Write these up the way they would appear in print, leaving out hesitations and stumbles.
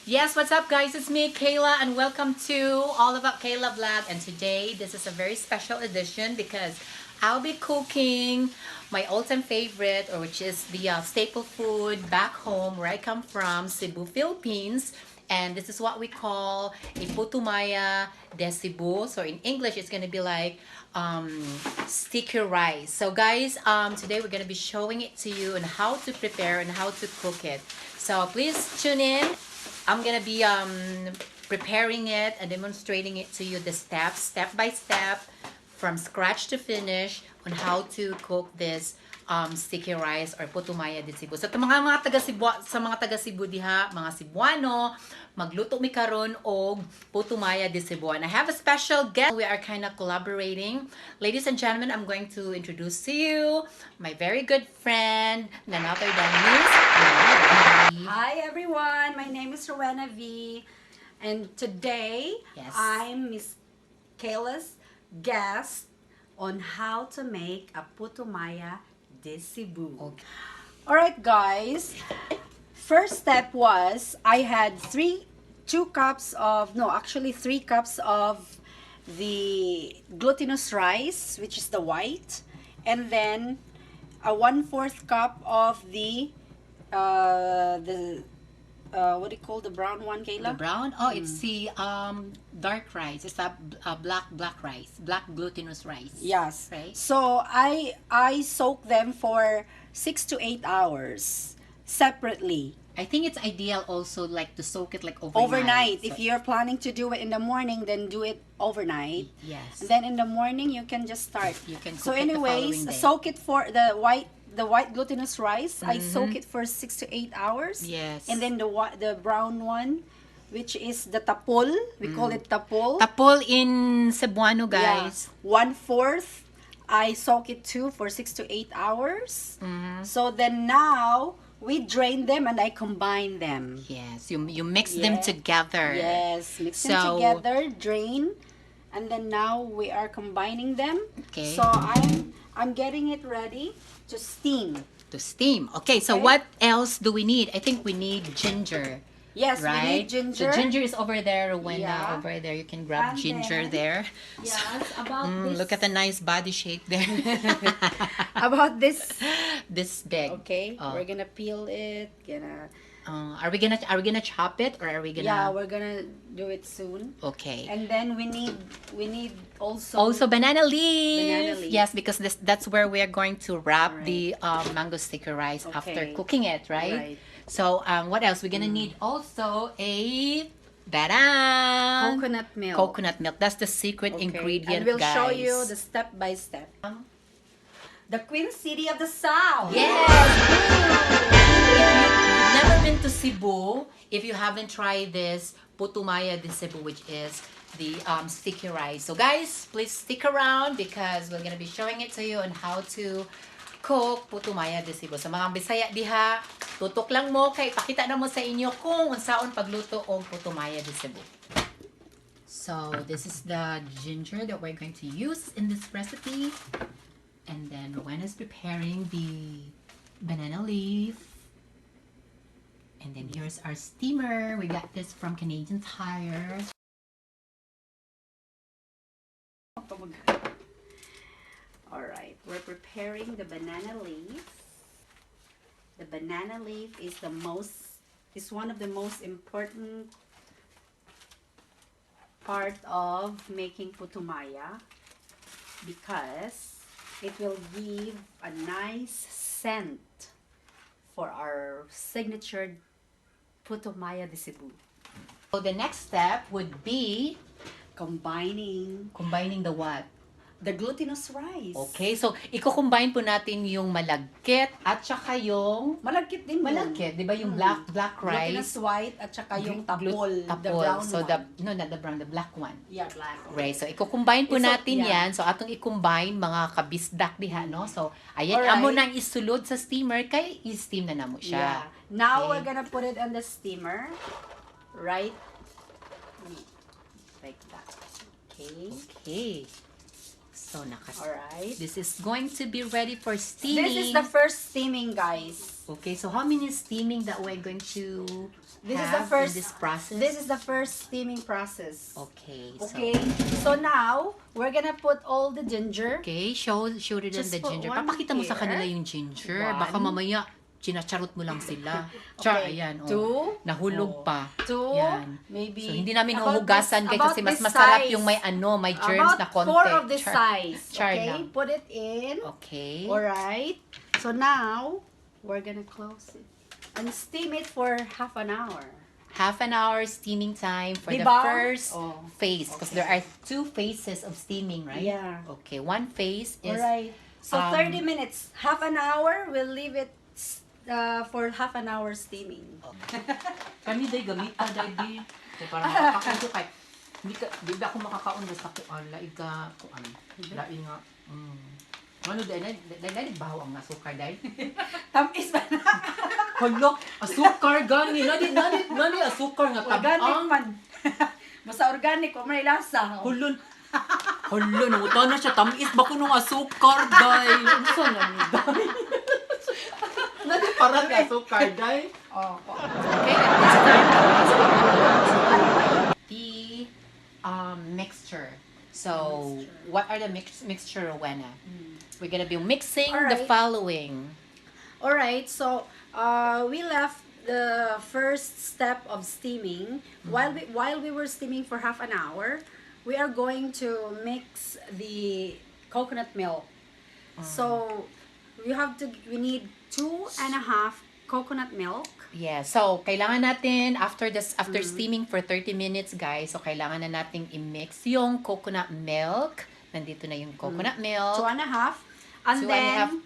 Yes, what's up guys? It's me, Kayla, and welcome to All About Kayla Vlog. And today, this is a very special edition because I'll be cooking my all-time favorite, or which is the staple food back home where I come from, Cebu, Philippines. And this is what we call a putumaya de Cebu. So in English, it's gonna be like sticky rice. So guys, today we're gonna be showing it to you and how to prepare and how to cook it. So please tune in. I'm gonna be preparing it and demonstrating it to you, the steps, step by step, from scratch to finish on how to cook this sticky rice or putumaya de Cebu. So mga taga Cebu, sa mga taga Cebu diha, mga Cebuano, magluto mi karon og putumaya de Cebu. And I have a special guest. We are kind of collaborating. Ladies and gentlemen, I'm going to introduce to you my very good friend, none other than Miss Rowena. Hi everyone, my name is Rowena V, and today Yes. I'm Miss Kayla's guest on how to make a putumaya de Cebu. Okay. Alright guys, first step was I had 3 cups of the glutinous rice, which is the white, and then a 1/4 cup of the what do you call the brown one, Kayla? The brown? Oh, it's the dark rice. It's a black rice, black glutinous rice. Yes. Right. So I soak them for 6 to 8 hours separately. I think it's ideal also like to soak it like overnight. Overnight. So, If you're planning to do it in the morning, then do it overnight. yes. And then in the morning you can just start. You can So cook it the following anyways, day. soak it for the white glutinous rice. I soak it for 6 to 8 hours. Yes. And then the brown one, which is the tapol, we call it tapol. Tapol in Cebuano, guys. Yeah. 1/4, I soak it too for 6 to 8 hours. So then now we drain them and I combine them. Yes. You mix them Yeah. together. Yes, mix them So- together, drain, and then now we are combining them. Okay. So I'm getting it ready to steam. To steam. Okay. So Okay. what else do we need? I think we need ginger. Yes, Right? we need ginger. So ginger is over there, when Yeah. over there. You can grab And ginger then- there. Yes, about this. Look at the nice body shape there. About this. This big. Okay, Oh. we're gonna peel it. Are we gonna chop it, or are we gonna? Yeah, we're gonna do it soon. Okay. And then we need also Also banana leaf. Banana leaf. Yes, because that's where we are going to wrap Right. the mango sticky rice after Okay. cooking it, right? Right. So what else? We're gonna need also a baran. coconut milk. Coconut milk. That's the secret Okay, ingredient, and we'll guys. show you the step by step. The Queen City of the South. Yes! If you've never been to Cebu, if you haven't tried this putumaya de Cebu, which is the sticky rice. So guys, please stick around because we're gonna be showing it to you on how to cook putumaya de Cebu. Sa mga Bisaya diha, tutok lang mo kay pakita na mo sa inyo kung unsaon pagluto og putumaya de Cebu. So this is the ginger that we're going to use in this recipe. And then Rowena is preparing the banana leaf. And then here's our steamer. We got this from Canadian Tire. Alright, we're preparing the banana leaf. The banana leaf is one of the most important part of making putumaya because it will give a nice scent for our signature putumaya de Cebu. So the next step would be Combining combining the what? the glutinous rice. Okay, so i-combine po natin yung malagkit at saka yung Malagkit din yun. malagkit, di ba yung black Glutinous rice? white at saka yung tapol, the Tapol. brown So one. no, not the brown, the black one. Yeah, black. Right, so i-combine po So, natin yeah. yan. So atong i-combine mga kabisdak diha, no? So ayan, Alright. amo nang isulod sa steamer kay i-steam na namo Yeah. siya. Now Okay. we're gonna put it on the steamer. Right? Like that. Okay. Okay. So Alright. this is going to be ready for steaming. This is the first steaming, guys. Okay, so how many steaming that we're going to This is the have first. in this process? This is the first steaming process. Okay. Okay. So now we're gonna put all the ginger. Okay, show them Just the put ginger. one Papakita mo sa here. kanila yung ginger. One. Baka mamaya chinacharot mo lang sila. Char, Okay, ayan. two. Nahulog pa. Two. Yan. Maybe. So, hindi namin about huhugasan this- guys about kasi mas this masarap size. yung may may germs About na konti. 4 of this Char. size. Char Okay, lang. put it in. Okay. Alright. So now, we're gonna close it. And steam it for half an hour. Half an hour steaming time for the Diba? first Oh, phase. Because okay. there are 2 phases of steaming, right? Yeah. Okay, one phase is... Alright. So 30 minutes. Half an hour, we'll leave it for half an hour steaming. Kami day gamit pa day di. Para makakaon ko kay di ba ako makakaon basta ko laig ka kuan. Lain nga. Ano day bahaw ang asukar day. Tamis ba na? Hala, asukar gani nani asukar nga Organic tabang. man. Basta organic, kung may lasa. Hulon. Hala, nanguta na siya tamis ba ko nung asukar day. Unsa na ni day? Nani para ka asukar day? Oh, Okay, at this time, guys, we're going to the mixture. So, what are the mixture, Rowena? We're gonna be mixing the Alright. following. Alright, so we left the first step of steaming. While we were steaming for half an hour, we are going to mix the coconut milk. So we need 2.5 coconut milk. Yeah, so kailangan natin after steaming for 30 minutes, guys. So kailangan na nating i-mix yung coconut milk. Nandito na yung coconut milk. 2.5, and then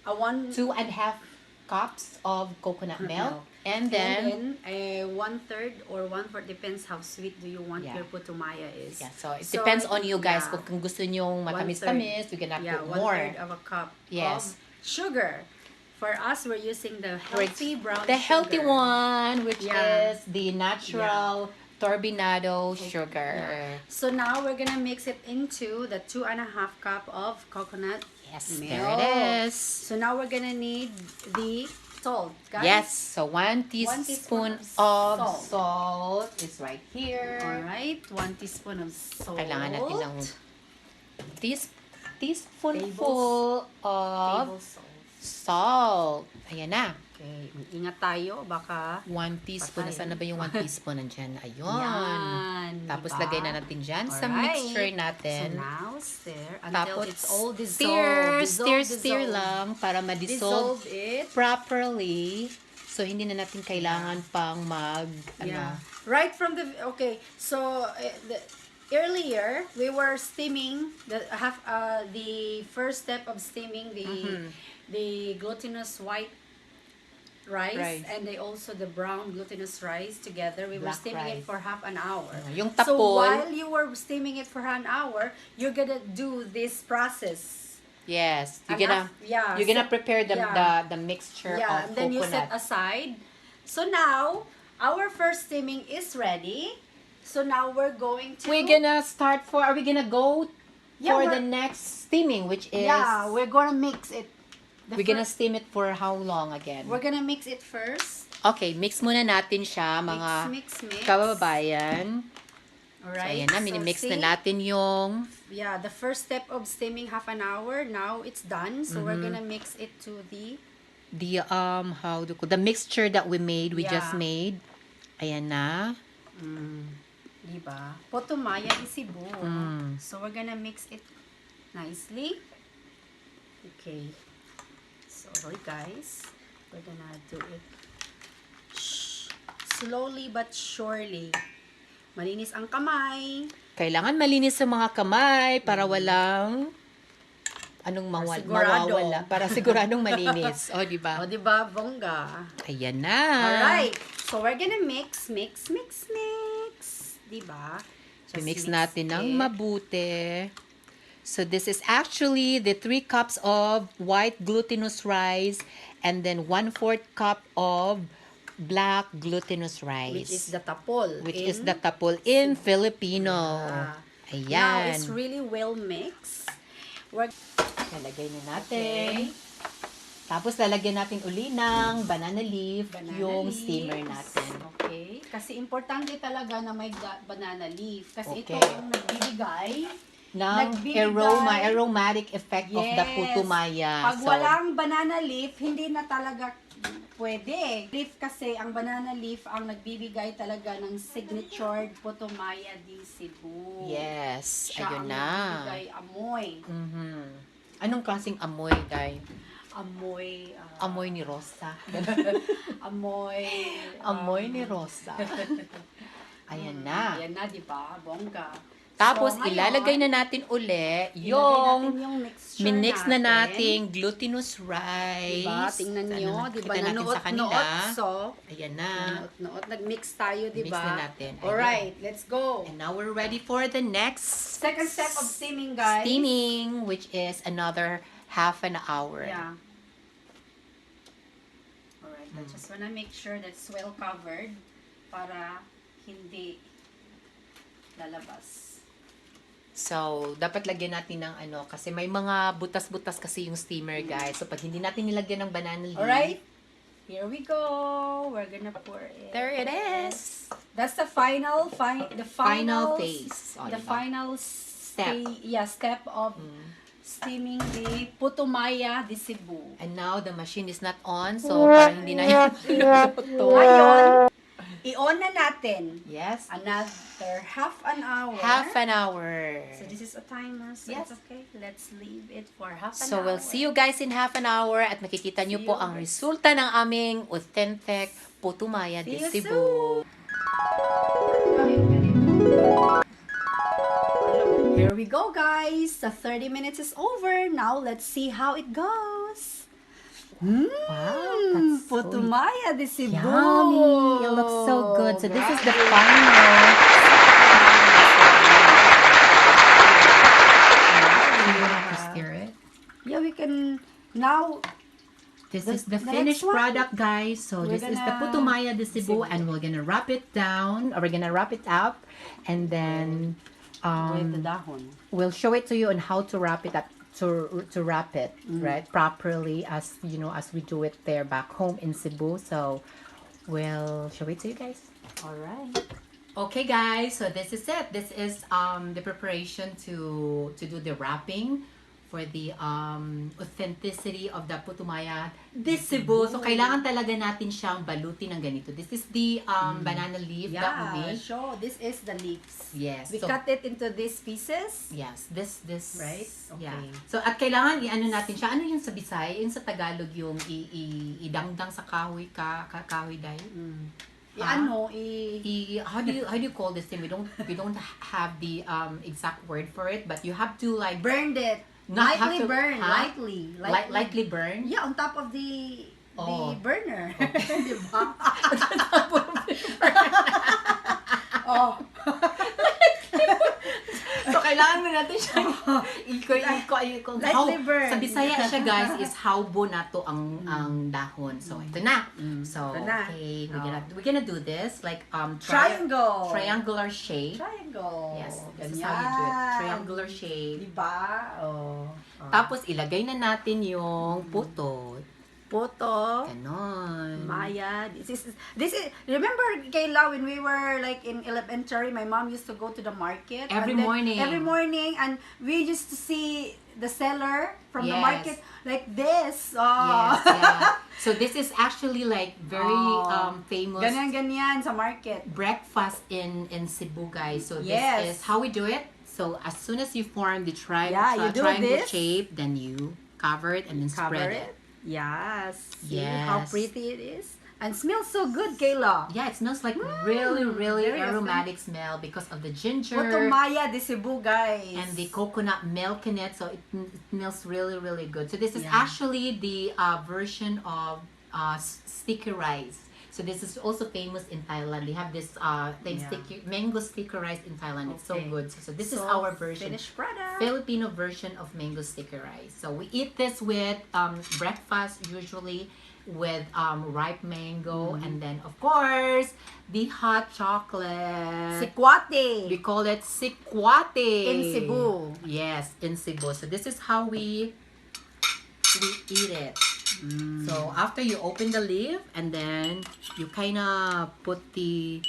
2.5 cups of coconut milk. And then 1/3 or 1/4, depends how sweet do you want Yeah. your putumaya is. yeah, so it depends on you guys. yeah. Kung gusto niyo matamis-tamis, you can put more. 1/3 of a cup Yes. of sugar. For us, we're using the healthy brown The healthy sugar. one, which Yeah. is the natural turbinado sugar. Yeah. So now we're gonna mix it into the 2.5 cup of coconut Yes, milk. there it is. So now we're gonna need the salt, guys. Yes, so 1 teaspoon of salt is right here. Alright, 1 teaspoon of salt. Kailangan natin ng teaspoonful of Table salt. salt. Ayan na. Okay, ingat tayo, baka 1 teaspoon. Patay. Nasaan na ba yung 1 teaspoon? Nandyan. Ayun. yan. Tapos diba? lagay na natin dyan sa Alright. mixture So natin. now, stir until Tapos it's all dissolved. stir lang para ma-dissolve Dissolve it. properly. So, hindi na natin kailangan pang Yeah. Right from the, okay, so earlier, we were steaming, the first step of steaming the glutinous white rice, and also the brown glutinous rice together. We were Black steaming it rice. for half an hour. Yung So tapol, while you were steaming it for an hour, you're gonna do this process. yes, you're And gonna gonna prepare the mixture of and then you set coconut. aside. So now our first steaming is ready. So now we're going to We're gonna start are we gonna go Yeah, for we're- the next steaming, which is we're gonna mix it. we're gonna steam it for how long again? We're gonna mix it first. Okay, mix muna natin siya, mga Mix. kababayan. Alright. So, ayan na, minimix see? na natin yung Yeah, the first step of steaming half an hour. Now it's done. So we're gonna mix it to the the mixture that we just Yeah. made. Ayan na. diba? Potumaya di Cebu. Mm. So we're gonna mix it nicely. Okay. So guys, we're gonna do it slowly but surely. Malinis ang kamay. Kailangan malinis sa mga kamay para walang Sigurado. mawawala. Para siguradong malinis. O, di ba? O, diba? Bongga. Ayan na. Alright. So we're gonna mix. Diba? Just Mix natin ng it. mabuti. So, this is actually the 3 cups of white glutinous rice and then 1/4 cup of black glutinous rice. Which is the tapol. in Filipino. Now, Ayan. it's really well mixed. Nalagay na natin. Tapos lalagyan natin uli ng banana leaf Banana yung leaves. steamer natin. Okay. Kasi importante talaga na may banana leaf. Kasi ito Okay. ang nagbibigay Aromatic effect of the putumaya. Pag walang banana leaf, hindi na talaga pwede. Leaf kasi, ang banana leaf ang nagbibigay talaga ng signature putumaya di Cebu. Yes, Siya ayun ang na. nagbibigay amoy. Anong klaseng amoy, Day? Amoy. Amoy ni Rosa. Amoy. Amoy ni Rosa. Ayan na. Ayan na, di ba? Bongga. Tapos, So, ngayon, ilalagay na natin uli yung minix na natin. nating glutinous rice. Diba? Tingnan nyo, diba? Kita natin sa kanila. Nanuot-nuot. So, Ayan na. nanuot-nuot. Nag-mix tayo, diba? Mix na natin. Ayun. Alright, let's go. And now we're ready for the next Second step of steaming, guys. steaming, which is another half an hour. Yeah. Alright, I just wanna make sure that it's well covered para hindi lalabas. So, dapat lagyan natin ng ano, kasi may mga butas-butas kasi yung steamer, guys. So, pag hindi natin nilagyan ng banana leaf. Alright, here we go. We're gonna pour it. There it is. That's the final Final phase. Oh, The diba? final step of steaming the putumaya di Cebu. And now, the machine is not on. So, parang hindi na yun. Ngayon, i-on na natin. Yes. Another half an hour. Half an hour. So this is a timer. So Yes. it's okay. Let's leave it for half an hour. So, we'll see you guys in half an hour at makikita nyo See po you ang guys. resulta ng aming authentic putumaya di See you Cebu. Here we go, guys. The 30 minutes is over. Now let's see how it goes. Wow, that's so Putumaya di Cebu. yummy. It looks so good. So, this is the final. You have to stir it. Yeah, we can now. This is the the next finished one. product, guys. So We're this is the gonna- putumaya de Cebu, and we're gonna wrap it down, or we're gonna wrap it up, and then With the dahon. we'll show it to you on how to wrap it up, to wrap it right properly, as you know, as we do it there back home in Cebu. So we'll show it to you guys. All right. Okay, guys. So this is it. This is the preparation to do the wrapping for the authenticity of the putumaya de Cebu. So, kailangan talaga natin siyang balutin ng ganito. This is the banana leaf that we Yeah, made. sure. This is the leaves. Yes. We So, cut it into these pieces. yes. This. Right? Yeah. Okay. So, at kailangan i-ano natin siya. Ano yung sa Bisaya? Yung sa Tagalog yung idangdang sa kahoy kahoy dahil. How do you call this thing? We don't have the exact word for it, but you have to like Burned it. Not have Lightly to- burn. huh? Lightly. lightly burn. Yeah, on top of the Oh. burner. Diba? Oh. So, kailangan mo natin siya Lightly burn. Sa Bisaya siya, guys, is haubo na to ang dahon. So, ito na. So, Ito na. okay, we're gonna do this like triangular shape. Triangle. Yes, this is how you do it. Triangular shape. Diba? Oh. Tapos, ilagay na natin yung puto. Puto. Ganon. Maya. This is remember, Kayla, when we were like in elementary, my mom used to go to the market Every and then- morning. Every morning, and we used to see the seller from the Yes. market like this. Oh. Yes, yeah. So, this is actually like very Oh. famous Ganyan sa market. breakfast in Cebu, guys. So, this Yes. is how we do it. So, as soon as you form the Yeah, you do triangle this. shape, then you cover it and then Cover spread it. it. Yes. See Yes. how pretty it is? And smells so good, Kayla. Yeah, it smells like really very aromatic smell because of the ginger Putumaya de Cebu, guys. and the coconut milk in it. So, it smells really good. So, this is Yeah. actually the version of sticky rice. So, this is also famous in Thailand. They have this thing, Yeah. mango sticky rice in Thailand. It's so Okay. good. So, this is So, our version. finished product. Filipino version of mango sticky rice. So we eat this with breakfast usually with ripe mango, and then of course the hot chocolate. Sikwate. We call it sikwate In Cebu. Yes, in Cebu. So this is how we eat it. So after you open the leaf, and then you kind of put the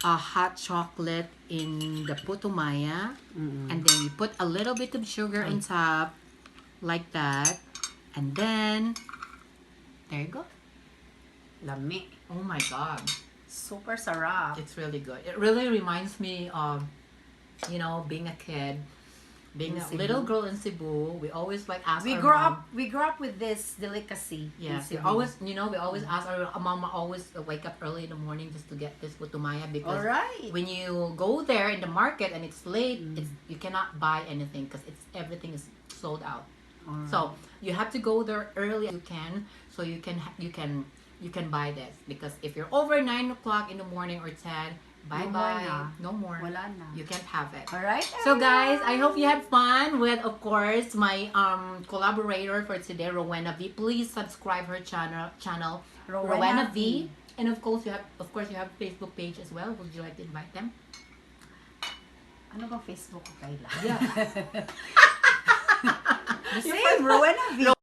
hot chocolate in the putumaya, and then you put a little bit of sugar on top, like that, and then there you go. Lami. Oh my god, Super sarap. it's really good. It really reminds me of, being a kid, being In a Cebu. little girl in Cebu. We always like ask We our grew mom. up. We grew up with this delicacy. in Yes, we Cebu. always, we always ask our mama always wake up early in the morning just to get this putumaya because Alright. when you go there in the market and it's late, you cannot buy anything because everything is sold out. So you have to go there early as you can, so you can buy this, because if you're over 9 o'clock in the morning or 10, bye No more bye, na. no more. Wala na. You can't have it. Alright. So guys, I hope you had fun with, of course, my collaborator for today, Rowena V. Please subscribe her channel Rowena V. And of course you have Facebook page as well. Would you like to invite them? Ano bang Facebook ko, Kayla? Yeah. The same, Rowena V.